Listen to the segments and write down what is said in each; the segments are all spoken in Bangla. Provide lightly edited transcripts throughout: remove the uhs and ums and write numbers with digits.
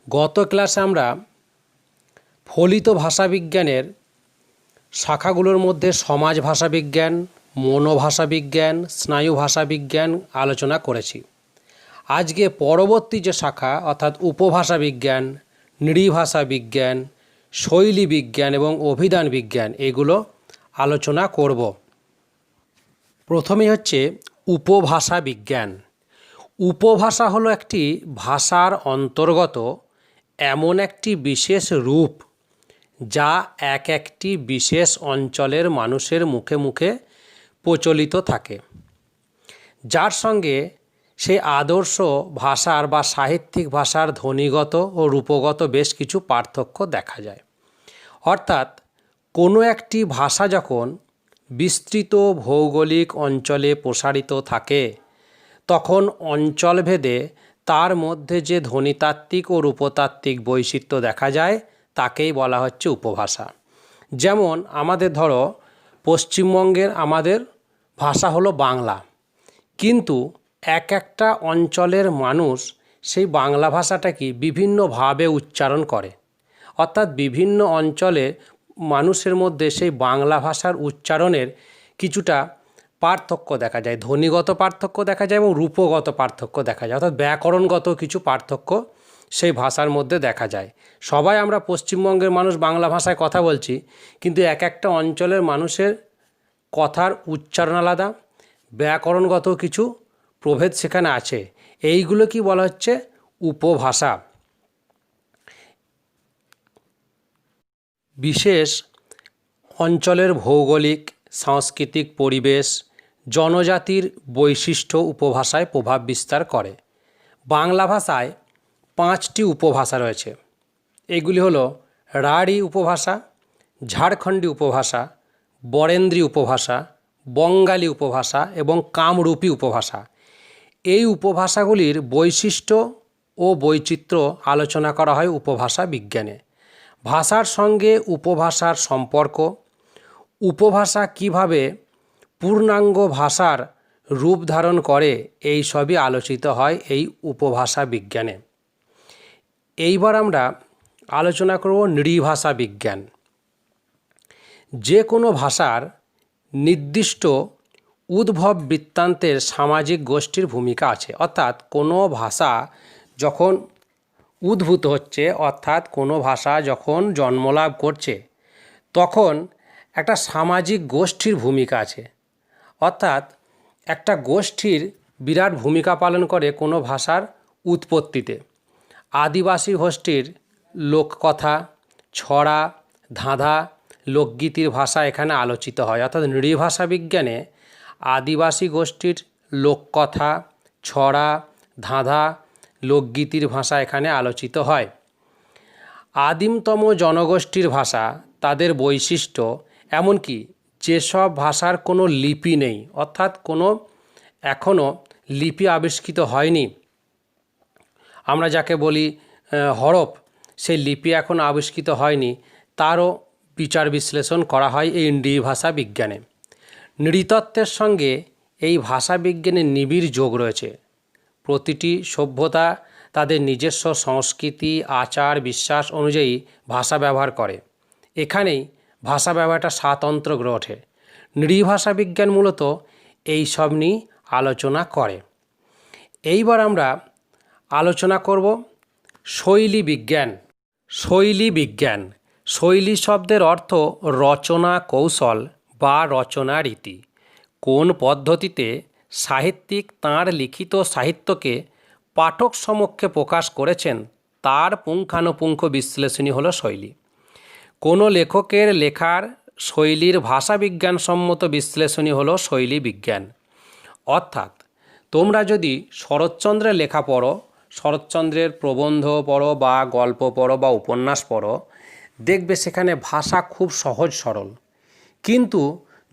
গত ক্লাসে আমরা ফলিত ভাষাবিজ্ঞানের শাখাগুলোর মধ্যে সমাজ ভাষাবিজ্ঞান, মনোভাষাবিজ্ঞান, স্নায়ু ভাষাবিজ্ঞান আলোচনা করেছি। আজকে পরবর্তী যে শাখা অর্থাৎ উপভাষাবিজ্ঞান, নৃভাষা বিজ্ঞান, শৈলী বিজ্ঞান এবং অভিধান বিজ্ঞান এগুলো আলোচনা করব। প্রথমেই হচ্ছে উপভাষা বিজ্ঞান। উপভাষা হলো একটি ভাষার অন্তর্গত এমন একটি বিশেষ রূপ যা একটি বিশেষ অঞ্চলের মানুষের মুখে মুখে প্রচলিত থাকে, যার সঙ্গে সেই আদর্শ ভাষার বা সাহিত্যিক ভাষার ধ্বনিগত ও রূপগত বেশ কিছু পার্থক্য দেখা যায়। অর্থাৎ কোনো একটি ভাষা যখন বিস্তৃত ভৌগোলিক অঞ্চলে প্রসারিত থাকে তখন অঞ্চলভেদে তার মধ্যে যে ধ্বনিতাত্ত্বিক ও রূপতাত্ত্বিক বৈচিত্র্য দেখা যায় তাকেই বলা হচ্ছে উপভাষা। যেমন আমাদের ধরো পশ্চিমবঙ্গের আমাদের ভাষা হলো বাংলা, কিন্তু একটা অঞ্চলের মানুষ সেই বাংলা ভাষাটাকে বিভিন্নভাবে উচ্চারণ করে, অর্থাৎ বিভিন্ন অঞ্চলে মানুষের মধ্যে সেই বাংলা ভাষার উচ্চারণের কিছুটা পার্থক্য দেখা যায়, ধ্বনিগত পার্থক্য দেখা যায় এবং রূপগত পার্থক্য দেখা যায়, অর্থাৎ ব্যাকরণগত কিছু পার্থক্য সেই ভাষার মধ্যে দেখা যায়। সবাই আমরা পশ্চিমবঙ্গের মানুষ বাংলা ভাষায় কথা বলছি, কিন্তু একটা অঞ্চলের মানুষের কথার উচ্চারণ আলাদা, ব্যাকরণগত কিছু প্রভেদ সেখানে আছে। এইগুলো কি বলা হচ্ছে উপভাষা। বিশেষ অঞ্চলের ভৌগোলিক সাংস্কৃতিক পরিবেশ, জনজাতির বৈশিষ্ট্য উপভাষায় প্রভাব বিস্তার করে। বাংলা ভাষায় 5টি উপভাষা রয়েছে। এগুলি হলো রাঢ়ী উপভাষা, ঝাড়খণ্ডী উপভাষা, বরেন্দ্রী উপভাষা, বঙ্গালী উপভাষা এবং কামরূপী উপভাষা। এই উপভাষাগুলির বৈশিষ্ট্য ও বৈচিত্র্য আলোচনা করা হয় উপভাষা বিজ্ঞানে। ভাষার সঙ্গে উপভাষার সম্পর্ক, উপভাষা কিভাবে পূর্ণাঙ্গ ভাষার রূপ ধারণ করে, এই সবই আলোচিত হয় এই উপভাষা বিজ্ঞানে। এইবার আমরা আলোচনা করব নৃভাষা বিজ্ঞান। যে কোনো ভাষার নির্দিষ্ট উদ্ভব বৃত্তান্তের সামাজিক গোষ্ঠীর ভূমিকা আছে। অর্থাৎ কোনো ভাষা যখন উদ্ভূত হচ্ছে, অর্থাৎ কোনো ভাষা যখন জন্মলাভ করছে, তখন একটা সামাজিক গোষ্ঠীর ভূমিকা আছে। অর্থাৎ একটা গোষ্ঠীর বিরাট ভূমিকা পালন করে কোনো ভাষার উৎপত্তিতে। আদিবাসী গোষ্ঠীর লোককথা, ছড়া, ধাঁধা, লোকগীতির ভাষা এখানে আলোচিত হয়। অর্থাৎ নৃভাষা বিজ্ঞানে আদিবাসী গোষ্ঠীর লোককথা, ছড়া, ধাঁধা, লোকগীতির ভাষা এখানে আলোচিত হয়। আদিমতম জনগোষ্ঠীর ভাষা, তাদের বৈশিষ্ট্য, এমনকি যেসব ভাষার কোনো লিপি নেই, অর্থাৎ কোনো এখনও লিপি আবিষ্কৃত হয়নি, আমরা যাকে বলি হরফ, সেই লিপি এখন আবিষ্কৃত হয়নি, তারও বিচার বিশ্লেষণ করা হয় এই নৃভাষা বিজ্ঞানে। নৃতত্ত্বের সঙ্গে এই ভাষা বিজ্ঞানের নিবিড় যোগ রয়েছে। প্রতিটি সভ্যতা তাদের নিজস্ব সংস্কৃতি, আচার, বিশ্বাস অনুযায়ী ভাষা ব্যবহার করে। এখানেই ভাষা ব্যবহারটা স্বাতন্ত্র্য গড়ে ওঠে। নৃভাষা বিজ্ঞান মূলত এই সব নিয়ে আলোচনা করে। এইবার আমরা আলোচনা করব শৈলী বিজ্ঞান। শৈলী বিজ্ঞান, শৈলী শব্দের অর্থ রচনা কৌশল বা রচনা রীতি। কোন পদ্ধতিতে সাহিত্যিক তাঁর লিখিত সাহিত্যকে পাঠক সমক্ষে প্রকাশ করেছেন তার পুঙ্খানুপুঙ্খ বিশ্লেষণই হলো শৈলী। কোনো লেখকের লেখার শৈলীর ভাষাবিজ্ঞানসম্মত বিশ্লেষণই হলো শৈলী বিজ্ঞান। অর্থাৎ তোমরা যদি শরৎচন্দ্রের লেখা পড়ো, শরৎচন্দ্রের প্রবন্ধ পড়ো বা গল্প পড়ো বা উপন্যাস পড়ো, দেখবে সেখানে ভাষা খুব সহজ সরল। কিন্তু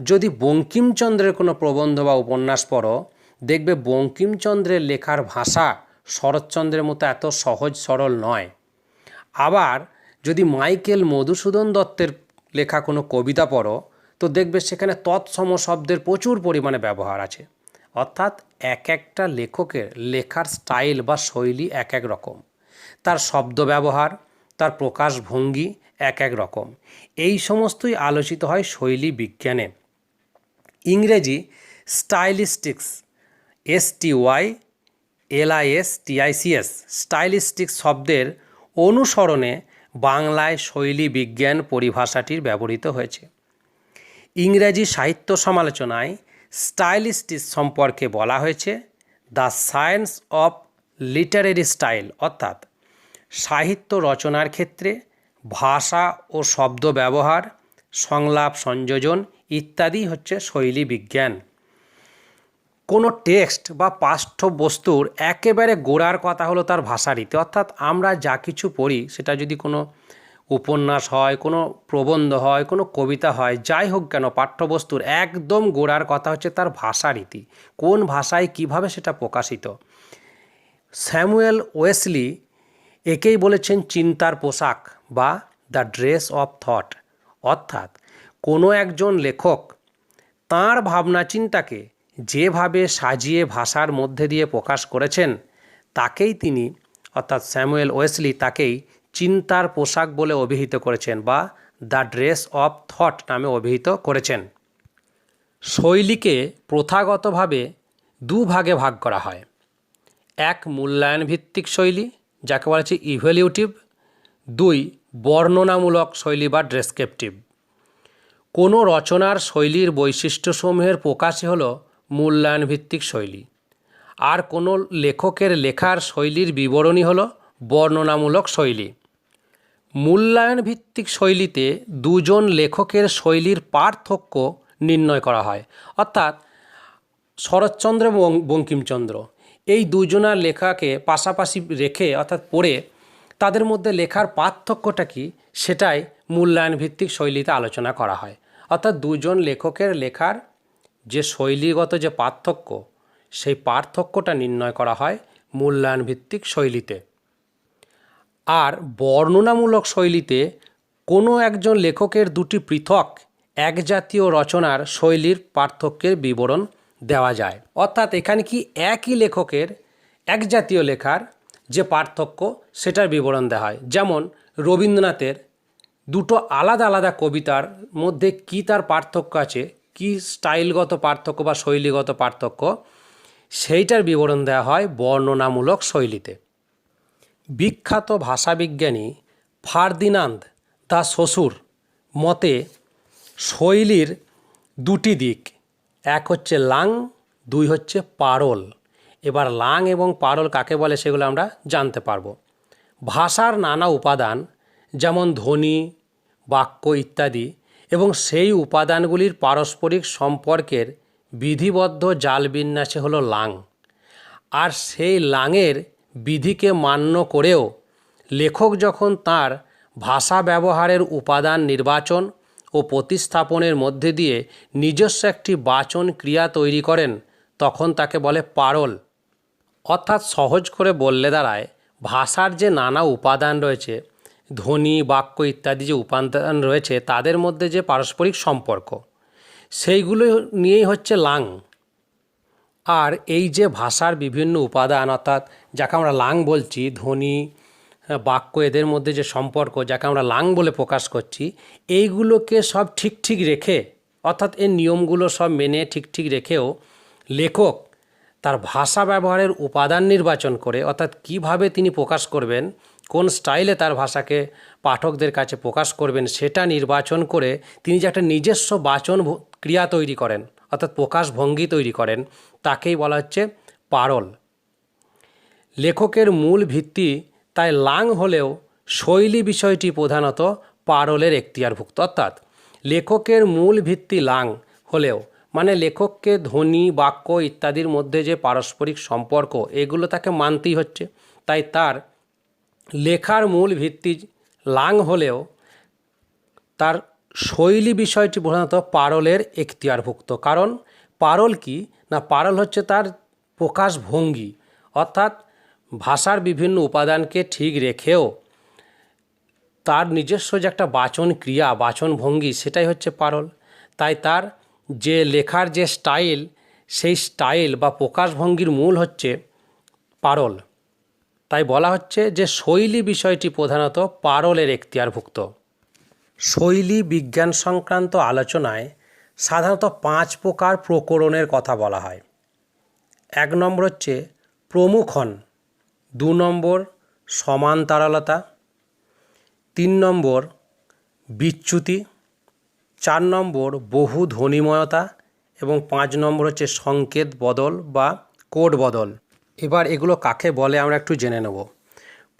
যদি বঙ্কিমচন্দ্রের কোনো প্রবন্ধ বা উপন্যাস পড়ো, দেখবে বঙ্কিমচন্দ্রের লেখার ভাষা শরৎচন্দ্রের মতো এত সহজ সরল নয়। আবার যদি মাইকেল মধুসূদন দত্তের লেখা কোনো কবিতা পড়ো, তো দেখবে সেখানে তৎসম শব্দের প্রচুর পরিমাণে ব্যবহার আছে। অর্থাৎ একটা লেখকের লেখার স্টাইল বা শৈলী এক রকম। তার শব্দ ব্যবহার, তার প্রকাশভঙ্গি এক এক রকম। এই সমস্তই আলোচিত হয় শৈলী বিজ্ঞানে। ইংরেজি স্টাইলিস্টিক্স, STYLISTICS, স্টাইলিস্টিক্স শব্দের অনুসরণে বাংলায় শৈলী বিজ্ঞান পরিভাষাটির ব্যবহৃত হয়েছে। ইংরেজি সাহিত্য সমালোচনায় স্টাইলিস্টিক্স সম্পর্কে বলা হয়েছে the science of literary style, অর্থাৎ সাহিত্য রচনার ক্ষেত্রে ভাষা ও শব্দ ব্যবহার, সংলাপ সংযোজন ইত্যাদি হচ্ছে শৈলী বিজ্ঞান। কোনো টেক্সট বা পাঠ্যবস্তুর একেবারে গোড়ার কথা হলো তার ভাষারীতি, অর্থাৎ আমরা যা কিছু পড়ি সেটা যদি কোনো উপন্যাস হয়, কোনো প্রবন্ধ হয়, কোনো কবিতা হয়, যাই হোক কেন পাঠ্যবস্তুর একদম গোড়ার কথা হচ্ছে তার ভাষারীতি, কোন ভাষায় কিভাবে সেটা প্রকাশিত। স্যামুয়েল ওয়েসলি একেই বলেছেন চিন্তার পোশাক বা দ্য ড্রেস অফ থট, অর্থাৎ কোনো একজন লেখক তাঁর ভাবনা চিন্তাকে যেভাবে সাজিয়ে ভাষার মধ্যে দিয়ে প্রকাশ করেছেন তাকেই তিনি, অর্থাৎ স্যামুয়েল ওয়েসলি তাকেই চিন্তার পোশাক বলে অভিহিত করেছেন বা দ্য ড্রেস অফ থট নামে অভিহিত করেছেন। শৈলীকে প্রথাগতভাবে দুভাগে ভাগ করা হয়। এক, মূল্যায়ন ভিত্তিক শৈলী যাকে বলা হচ্ছে ইভ্যালুয়েটিভ। দুই, বর্ণনামূলক শৈলী বা ডেসক্রিপটিভ। কোনো রচনার শৈলীর বৈশিষ্ট্যসমূহের প্রকাশই হলো মূল্যায়ন ভিত্তিক শৈলী, আর কোনো লেখকের লেখার শৈলীর বিবরণী হলো বর্ণনামূলক শৈলী। মূল্যায়ন ভিত্তিক শৈলীতে দুজন লেখকের শৈলীর পার্থক্য নির্ণয় করা হয়, অর্থাৎ শরৎচন্দ্র এবং বঙ্কিমচন্দ্র এই দুজনার লেখাকে পাশাপাশি রেখে অর্থাৎ পড়ে তাদের মধ্যে লেখার পার্থক্যটা কী সেটাই মূল্যায়ন ভিত্তিক শৈলীতে আলোচনা করা হয়। অর্থাৎ দুজন লেখকের লেখার যে শৈলীগত যে পার্থক্য সেই পার্থক্যটা নির্ণয় করা হয় মূল্যায়ন ভিত্তিক শৈলীতে। আর বর্ণনামূলক শৈলীতে কোনো একজন লেখকের দুটি পৃথক একজাতীয় রচনার শৈলীর পার্থক্যের বিবরণ দেওয়া যায়। অর্থাৎ এখানে কি একই লেখকের একজাতীয় লেখার যে পার্থক্য সেটার বিবরণ দেওয়া হয়। যেমন রবীন্দ্রনাথের দুটো আলাদা আলাদা কবিতার মধ্যে কি তার পার্থক্য আছে, কি স্টাইলগত পার্থক্য বা শৈলীগত পার্থক্য, সেইটার বিবরণ দেওয়া হয় বর্ণনামূলক শৈলীতে। বিখ্যাত ভাষাবিজ্ঞানী ফার্দিনান্দ দা সসুর মতে শৈলীর দুটি দিক, এক হচ্ছে লাং, দুই হচ্ছে পারল। এবার লাং এবং পারল কাকে বলে সেগুলো আমরা জানতে পারব। ভাষার নানা উপাদান যেমন ধ্বনি, বাক্য ইত্যাদি এবং সেই উপাদানগুলির পারস্পরিক সম্পর্কের বিধিবদ্ধ জালবিন্যাসে হলো লাং। আর সেই লাংয়ের বিধিকে মান্য করেও লেখক যখন তার ভাষা ব্যবহারের উপাদান নির্বাচন ও প্রতিস্থাপনের মধ্যে দিয়ে নিজস্ব একটি বাচন ক্রিয়া তৈরি করেন তখন তাকে বলে পারল। অর্থাৎ সহজ করে বললে দাঁড়ায় ভাষার যে নানা উপাদান রয়েছে, ধ্বনি, বাক্য ইত্যাদি যে উপাদান রয়েছে তাদের মধ্যে যে পারস্পরিক সম্পর্ক সেইগুলো নিয়েই হচ্ছে লাং। আর এই যে ভাষার বিভিন্ন উপাদান অর্থাৎ যাকে আমরা লাং বলছি, ধ্বনি, বাক্য এদের মধ্যে যে সম্পর্ক যাকে আমরা লাং বলে প্রকাশ করছি, এইগুলোকে সব ঠিক ঠিক রেখে অর্থাৎ এর নিয়মগুলো সব মেনে ঠিক ঠিক রেখেও লেখক তার ভাষা ব্যবহারের উপাদান নির্বাচন করে অর্থাৎ কিভাবে তিনি প্রকাশ করবেন, কোন স্টাইলে তার ভাষাকে পাঠকদের কাছে প্রকাশ করবেন সেটা নির্বাচন করে তিনি যে একটা নিজস্ব বাচন ক্রিয়া তৈরি করেন অর্থাৎ প্রকাশভঙ্গি তৈরি করেন তাকেই বলা হচ্ছে পারল। লেখকের মূল ভিত্তি তাই লাং হলেও শৈলী বিষয়টি প্রধানত পারলের এখতিয়ারভুক্ত। অর্থাৎ লেখকের মূল ভিত্তি লাং হলেও মানে লেখককে ধ্বনি, বাক্য ইত্যাদির মধ্যে যে পারস্পরিক সম্পর্ক এগুলো তাকে মানতেই হচ্ছে, তাই তার লেখার মূল ভিত্তি লাং হলেও তার শৈলী বিষয়টি প্রধানত পারলের এখতিয়ারভুক্ত। কারণ পারল কি না, পারল হচ্ছে তার প্রকাশভঙ্গি অর্থাৎ ভাষার বিভিন্ন উপাদানকে ঠিক রেখেও তার নিজস্ব যে একটা বাচন ক্রিয়া, বাচন ভঙ্গি সেটাই হচ্ছে পারল। তাই তার যে লেখার যে স্টাইল সেই স্টাইল বা প্রকাশভঙ্গির মূল হচ্ছে পারল। তাই বলা হচ্ছে যে শৈলী বিষয়টি প্রধানত পারলের এখতিয়ারভুক্ত। শৈলী বিজ্ঞান সংক্রান্ত আলোচনায় সাধারণত 5 প্রকার প্রকরণের কথা বলা হয়। 1 নম্বর হচ্ছে প্রমুখন, 2 নম্বর সমান্তরালতা, 3 নম্বর বিচ্যুতি, 4 নম্বর বহু ধ্বনিময়তা এবং 5 নম্বর হচ্ছে সংকেত বদল বা কোড বদল। এবার এগুলো কাকে বলে আমরা একটু জেনে নেব।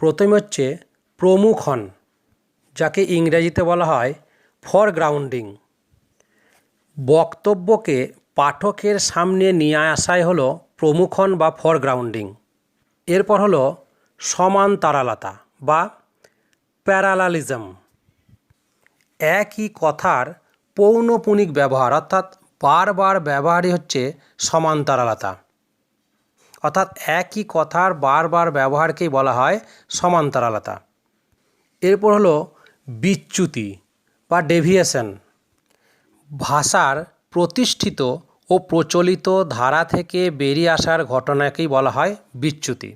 প্রথমে হচ্ছে প্রমুখন, যাকে ইংরেজিতে বলা হয় ফরগ্রাউন্ডিং। বক্তব্যকে পাঠকের সামনে নিয়ে আসাই হলো প্রমুখন বা ফরগ্রাউন্ডিং। এরপর হলো সমান্তরালতা বা প্যারালালিজম। একই কথার পৌনঃপুনিক ব্যবহার অর্থাৎ বারবার ব্যবহারই হচ্ছে সমান্তরালতা, অর্থাৎ একই কথার বারবার ব্যবহারকেই বলা হয় সমান্তরালতা। এরপর হলো বিচ্যুতি বা ডেভিয়েশন। ভাষার প্রতিষ্ঠিত ও প্রচলিত ধারা থেকে বেরিয়ে আসার ঘটনাকেই বলা হয় বিচ্যুতি।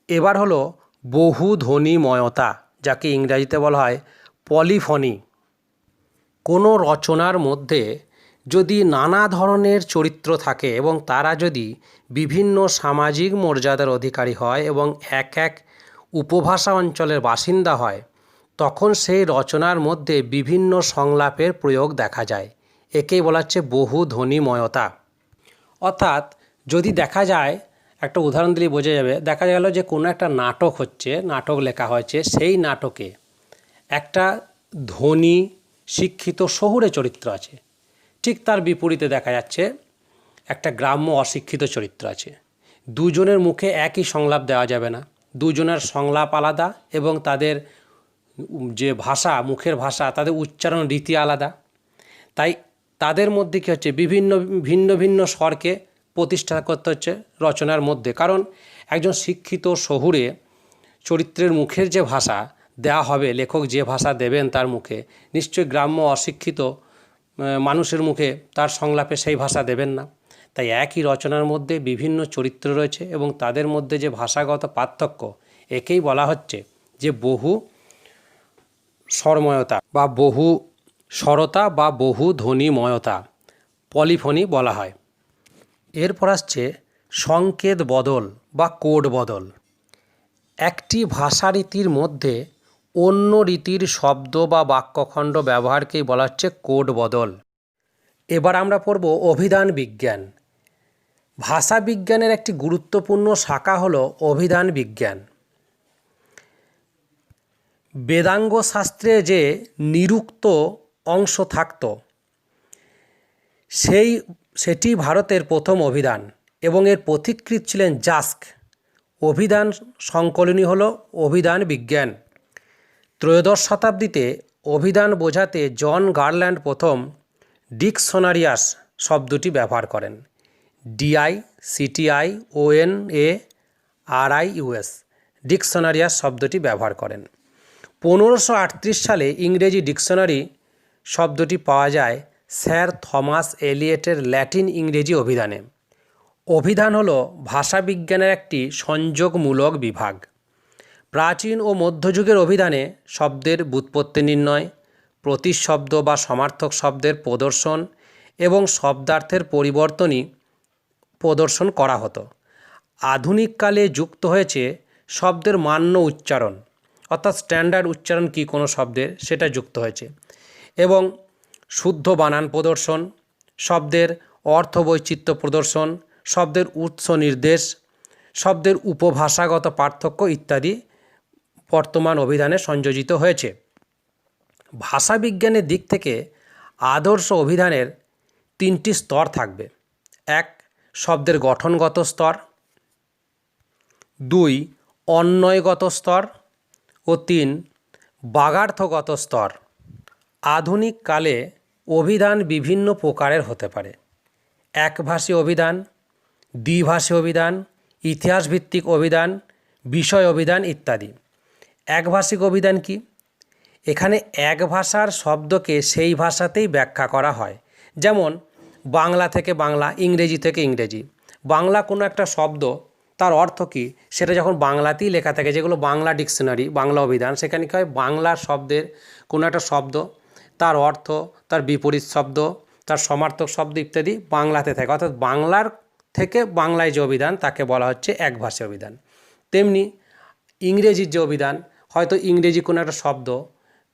এবার হলো বহু ধ্বনিময়তা, যাকে ইংরেজিতে বলা হয় পলিফনি। কোনো রচনার মধ্যে যদি নানা ধরনের চরিত্র থাকে এবং তারা যদি বিভিন্ন সামাজিক মর্যাদার অধিকারী হয় এবং এক এক উপভাষা অঞ্চলের বাসিন্দা হয়, তখন সেই রচনার মধ্যে বিভিন্ন সংলাপের প্রয়োগ দেখা যায়। একেই বলা হচ্ছে বহু ধ্বনিময়তা। অর্থাৎ যদি দেখা যায়, একটা উদাহরণ দিলেই বোঝা যাবে, দেখা গেল যে কোনো একটা নাটক হচ্ছে, নাটক লেখা হয়েছে, সেই নাটকে একটা ধনী শিক্ষিত শহুরে চরিত্র আছে, ঠিক তার বিপরীতে দেখা যাচ্ছে একটা গ্রাম্য অশিক্ষিত চরিত্র আছে। দুজনের মুখে একই সংলাপ দেওয়া যাবে না, দুজনের সংলাপ আলাদা এবং তাদের যে ভাষা, মুখের ভাষা, তাদের উচ্চারণ রীতি আলাদা। তাই তাদের মধ্যে কী হচ্ছে, ভিন্ন ভিন্ন স্বরকে প্রতিষ্ঠা করতে হচ্ছে রচনার মধ্যে। কারণ একজন শিক্ষিত শহুরে চরিত্রের মুখের যে ভাষা দেওয়া হবে, লেখক যে ভাষা দেবেন তার মুখে, নিশ্চয়ই গ্রাম্য অশিক্ষিত মানুষের মুখে তার সংলাপে সেই ভাষা দেবেন না। তাই একই রচনার মধ্যে বিভিন্ন চরিত্র রয়েছে এবং তাদের মধ্যে যে ভাষাগত পার্থক্য, একেই বলা হচ্ছে যে বহু স্বরময়তা বা বহু স্বরতা বা বহু ধ্বনিময়তা, পলিফনি বলা হয়। এরপর আসছে সংকেত বদল বা কোড বদল। একটি ভাষারীতির মধ্যে অন্য রীতির শব্দ বা বাক্যখণ্ড ব্যবহারকেই বলা হচ্ছে কোড বদল। এবার আমরা পড়ব অভিধান বিজ্ঞান। ভাষা বিজ্ঞানের একটি গুরুত্বপূর্ণ শাখা হলো অভিধান বিজ্ঞান। বেদাঙ্গ শাস্ত্রে যে নিরুক্ত অংশ থাকত, সেটি ভারতের প্রথম অভিধান এবং এর পথিকৃৎ ছিলেন যাস্ক। অভিধান সংকলনই হলো অভিধান বিজ্ঞান। ত্রয়োদশ শতাব্দীতে অভিধান বোঝাতে জন গারল্যান্ড প্রথম ডিকশনারিয়াস শব্দটি ব্যবহার করেন। DICTIONARIUS ডিকশনারিয়াস শব্দটি ব্যবহার করেন। 1538 সালে ইংরেজি ডিকশনারি শব্দটি পাওয়া যায় স্যার থমাস এলিয়টের ল্যাটিন ইংরেজি অভিধানে। অভিধান হলো ভাষাবিজ্ঞানের একটি সংযোগমূলক বিভাগ। প্রাচীন ও মধ্যযুগের অভিধানে শব্দের ব্যুৎপত্তি নির্ণয়, প্রতিশব্দ বা সমার্থক শব্দের প্রদর্শন এবং শব্দার্থের পরিবর্তনই প্রদর্শন করা হতো। আধুনিককালে যুক্ত হয়েছে শব্দের মান্য উচ্চারণ, অর্থাৎ স্ট্যান্ডার্ড উচ্চারণ কী কোনো শব্দের, সেটা যুক্ত হয়েছে, এবং শুদ্ধ বানান প্রদর্শন, শব্দের অর্থবৈচিত্র্য প্রদর্শন, শব্দের উৎস নির্দেশ, শব্দের উপভাষাগত পার্থক্য ইত্যাদি বর্তমান অভিধানে সংযোজিত হয়েছে। ভাষাবিজ্ঞানের দিক থেকে আদর্শ অভিধানের 3টি স্তর থাকবে। 1. শব্দের গঠনগত স্তর, 2. অন্বয়গত স্তর ও 3. বাগার্থগত স্তর। আধুনিক কালে অভিধান বিভিন্ন প্রকারের হতে পারে। একভাষী অভিধান, দ্বিভাষী অভিধান, ইতিহাসভিত্তিক অভিধান, বিষয় অভিধান ইত্যাদি। একভাষিক অভিধান কি? এখানে এক ভাষার শব্দকে সেই ভাষাতেই ব্যাখ্যা করা হয়। যেমন বাংলা থেকে বাংলা, ইংরেজি থেকে ইংরেজি। বাংলা কোনো একটা শব্দ তার অর্থ কী সেটা যখন বাংলাতেই লেখা থাকে, যেগুলো বাংলা ডিকশনারি, বাংলা অভিধান, সেখানে কী হয় বাংলার শব্দের কোনো একটা শব্দ, তার অর্থ, তার বিপরীত শব্দ, তার সমার্থক শব্দ ইত্যাদি বাংলাতে থাকে, অর্থাৎ বাংলার থেকে বাংলায় যে অভিধান তাকে বলা হচ্ছে একভাষী অভিধান। তেমনি ইংরেজির যে অভিধান, হয়তো ইংরেজি কোনো একটা শব্দ,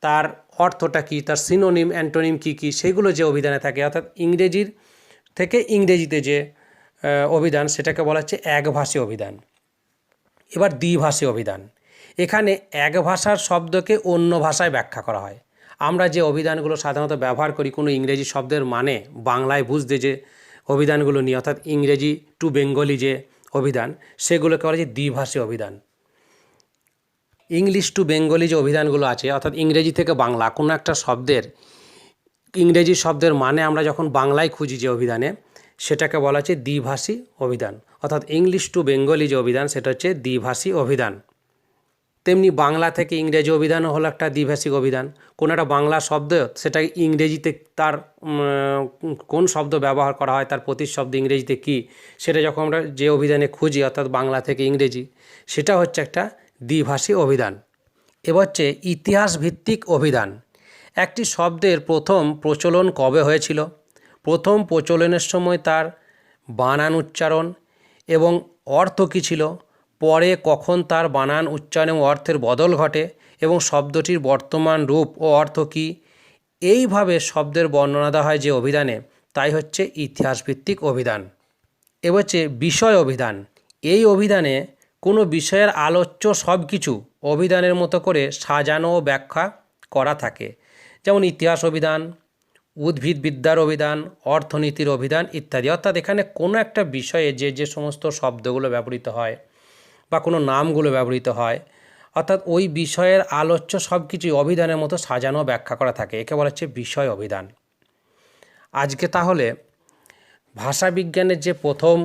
তার অর্থটা কী, তার সিনোনিম অ্যান্টোনিম কী কী, সেগুলো যে অভিধানে থাকে, অর্থাৎ ইংরেজির থেকে ইংরেজিতে যে অভিধান সেটাকে বলা হচ্ছে একভাষী অভিধান। এবার দ্বিভাষী অভিধান, এখানে এক ভাষার শব্দকে অন্য ভাষায় ব্যাখ্যা করা হয়। আমরা যে অভিধানগুলো সাধারণত ব্যবহার করি কোনো ইংরেজি শব্দের মানে বাংলায় বুঝতে, যে অভিধানগুলো নিয়ে, অর্থাৎ ইংরেজি টু বেঙ্গলি যে অভিধান, সেগুলোকে বলা হয় দ্বিভাষী অভিধান। ইংলিশ টু বেঙ্গলি যে অভিধানগুলো আছে, অর্থাৎ ইংরেজি থেকে বাংলা কোনো একটা শব্দের ইংরেজি শব্দের মানে আমরা যখন বাংলায় খুঁজি যে অভিধানে, সেটাকে বলা হচ্ছে দ্বিভাষী অভিধান। অর্থাৎ ইংলিশ টু বেঙ্গলি যে অভিধান সেটা হচ্ছে দ্বিভাষী অভিধান। তেমনি বাংলা থেকে ইংরেজি অভিধানও হলো একটা দ্বিভাষিক অভিধান। কোনো একটা বাংলা শব্দ সেটা ইংরেজিতে তার কোন শব্দ ব্যবহার করা হয়, তার প্রতিশব্দ ইংরেজিতে কী, সেটা যখন আমরা যে অভিধানে খুঁজি, অর্থাৎ বাংলা থেকে ইংরেজি, সেটা হচ্ছে একটা দ্বিভাষী অভিধান। এবার হচ্ছে ইতিহাস ভিত্তিক অভিধান। একটি শব্দের প্রথম প্রচলন কবে হয়েছিল, প্রথম প্রচলনের সময় তার বানান, উচ্চারণ এবং অর্থ কী ছিল, পরে কখন তার বানান, উচ্চারণ এবং অর্থের বদল ঘটে এবং শব্দটির বর্তমান রূপ ও অর্থ কী, এইভাবে শব্দের বর্ণনা দেওয়া হয় যে অভিধানে, তাই হচ্ছে ইতিহাসভিত্তিক অভিধান। এবার হচ্ছে বিষয় অভিধান। এই অভিধানে কোনো বিষয়ের আলোচ্য সব কিছু অভিধানের মতো করে সাজানো ও ব্যাখ্যা করা থাকে, যেমন ইতিহাস অভিধান, উদ্ভিদবিদ্যার অভিধান, অর্থনীতির অভিধান ইত্যাদি। অর্থাৎ এখানে কোনো একটা বিষয়ে যে যে সমস্ত শব্দগুলো ব্যবহৃত হয় বা কোনো নামগুলো ব্যবহৃত হয়, অর্থাৎ ওই বিষয়ের আলোচ্য সব কিছুই অভিধানের মতো সাজানো ব্যাখ্যা করা থাকে, একে বলা হচ্ছে বিষয় অভিধান। আজকে তাহলে ভাষাবিজ্ঞানের যে প্রথম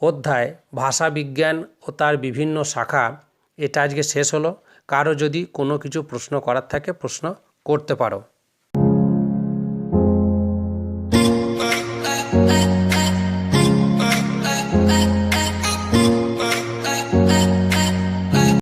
অধ্যায়, ভাষাবিজ্ঞান ও তার বিভিন্ন শাখা, এটা আজকে শেষ হলো। কারো যদি কোনো কিছু প্রশ্ন করার থাকে প্রশ্ন করতে পারো।